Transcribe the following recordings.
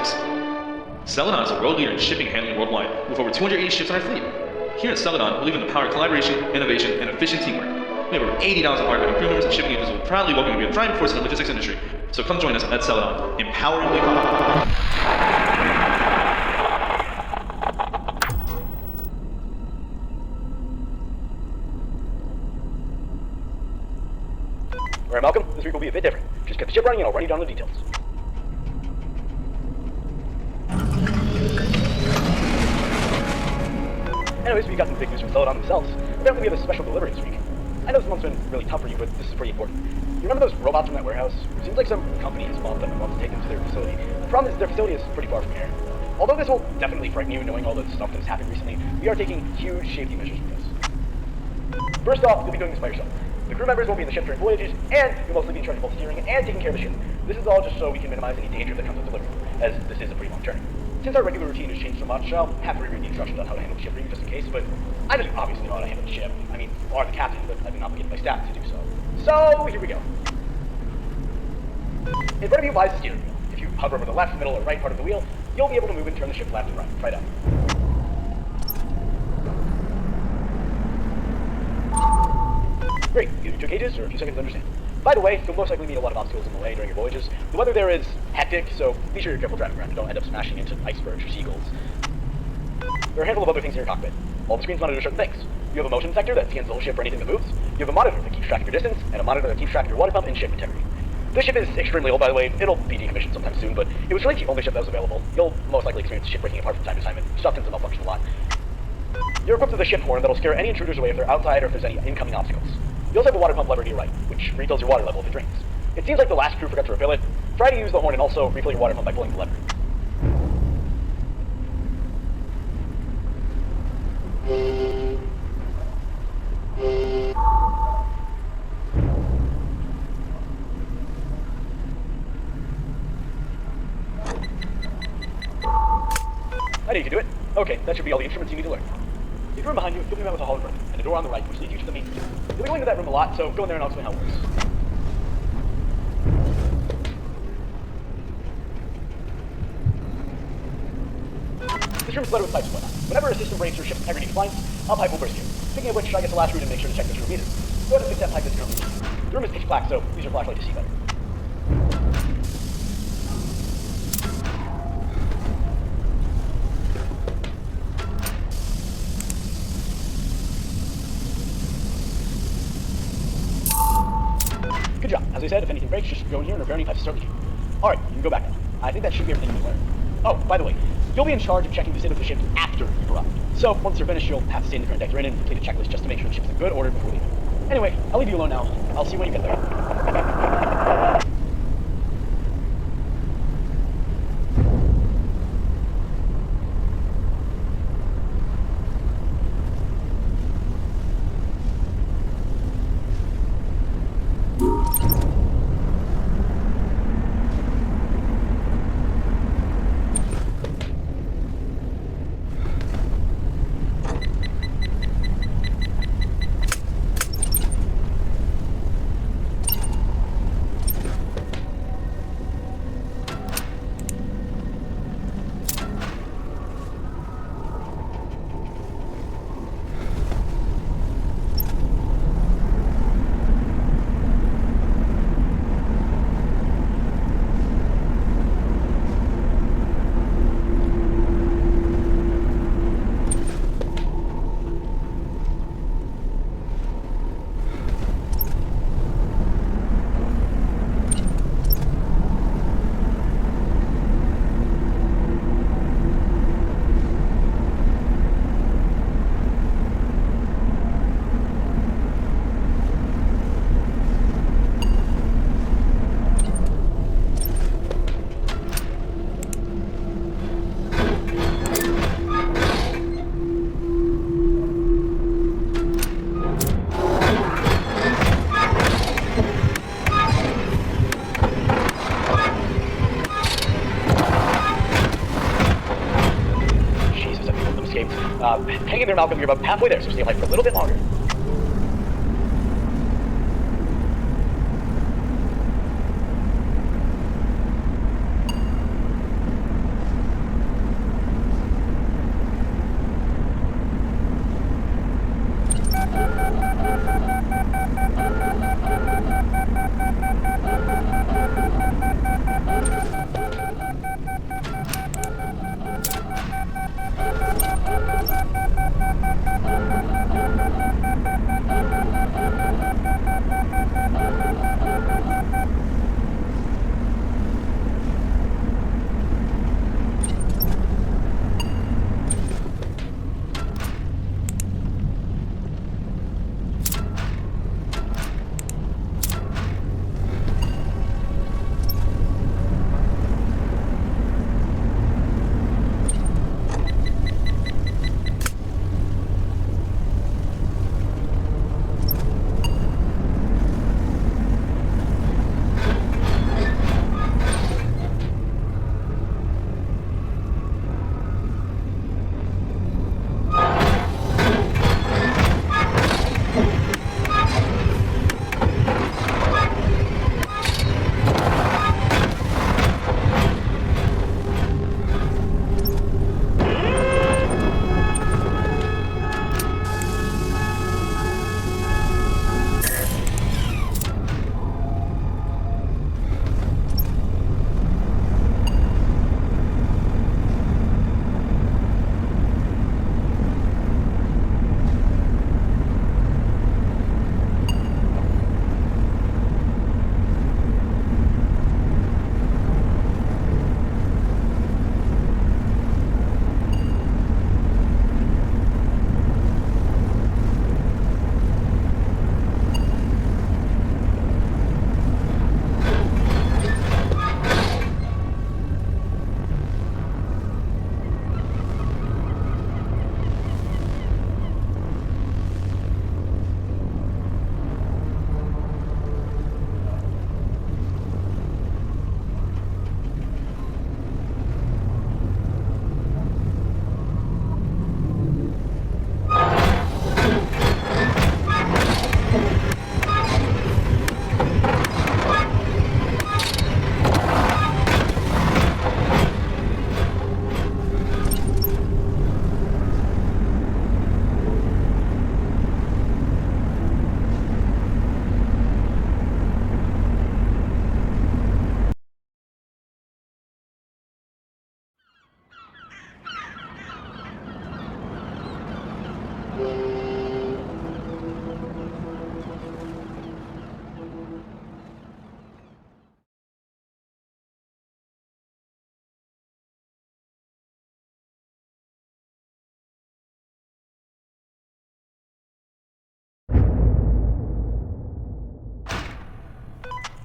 6. Celadon is a world leader in shipping and handling worldwide, with over 280 ships in our fleet. Here at Celadon, we believe in the power of collaboration, innovation, and efficient teamwork. We have over 80,000 hardworking crew members and shipping agents who will proudly welcome you to be a driving force in the logistics industry. So come join us at Celadon, empowering the economy. Alright, Malcolm, this week will be a bit different. Just get the ship running and I'll run you down the details. Anyways, we got some big news from Celadon themselves. Apparently we have a special delivery this week. I know this month's been really tough for you, but this is pretty important. You remember those robots from that warehouse? It seems like some company has bought them and wants to take them to their facility. The problem is their facility is pretty far from here. Although this will definitely frighten you knowing all the stuff that has happened recently, we are taking huge safety measures with this. First off, you'll be doing this by yourself. The crew members will be in the ship during voyages, and you'll mostly be in charge of both steering and taking care of the ship. This is all just so we can minimize any danger that comes with delivery, as this is a pretty long journey. Since our regular routine has changed so much, I'll have to reread the instructions on how to handle the ship for you just in case, but I know you obviously know how to handle the ship. I mean, you are the captain, but I've been obligated by staff to do so. So, here we go. In front of you lies the steering wheel. If you hover over the left, middle, or right part of the wheel, you'll be able to move and turn the ship left and right. Try that. Great, you took ages or a few seconds to understand. By the way, you'll most likely meet a lot of obstacles in the way during your voyages. The weather there is hectic, so be sure you're careful driving around and don't end up smashing into icebergs or seagulls. There are a handful of other things in your cockpit. All the screens monitor certain things. You have a motion detector that scans the whole ship for anything that moves. You have a monitor that keeps track of your distance, and a monitor that keeps track of your water pump and ship integrity. This ship is extremely old, by the way. It'll be decommissioned sometime soon, but it was really the only ship that was available. You'll most likely experience the ship breaking apart from time to time, and stuff tends to malfunction a lot. You're equipped with a ship horn that'll scare any intruders away if they're outside or if there's any incoming obstacles. You also have a water pump lever to your right, which refills your water level if it drains. It seems like the last crew forgot to refill it. Try to use the horn and also refill your water pump by pulling the lever. I knew you could do it. Okay, that should be all the instruments you need to learn. In the room behind you, you'll be met with a hall room, and a door on the right, which leads you to the main room. You'll be going to that room a lot, so go in there and I'll explain how it works. This room is flooded with pipes and whatnot. Whenever a system breaks or ship integrity declines, a pipe will burst here. Speaking of which, I guess the last route and make sure to check this room either. Go ahead and fix that pipe that's currently leaking. The room is pitch black, so use your flashlight to see better. Good job. As I said, if anything breaks, just go in here and repair any pipes to start leaking. Alright, you can go back now. I think that should be everything you need to learn. Oh, by the way, you'll be in charge of checking the state of the ship after you've arrived. So, once you're finished, you'll have to stay in the current deck you're in and complete a checklist just to make sure the ship's in good order before leaving. Anyway, I'll leave you alone now. I'll see you when you get there. Hang in there, Malcolm. You're about halfway there, so stay alive for a little bit longer.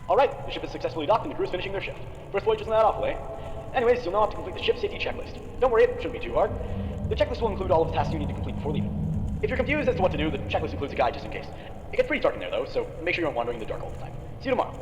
Alright, the ship is successfully docked and the crew is finishing their shift. First voyage isn't that awful, eh? Anyways, you'll now have to complete the ship safety checklist. Don't worry, it shouldn't be too hard. The checklist will include all of the tasks you need to complete before leaving. If you're confused as to what to do, the checklist includes a guide just in case. It gets pretty dark in there though, so make sure you aren't wandering in the dark all the time. See you tomorrow.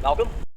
Malcolm?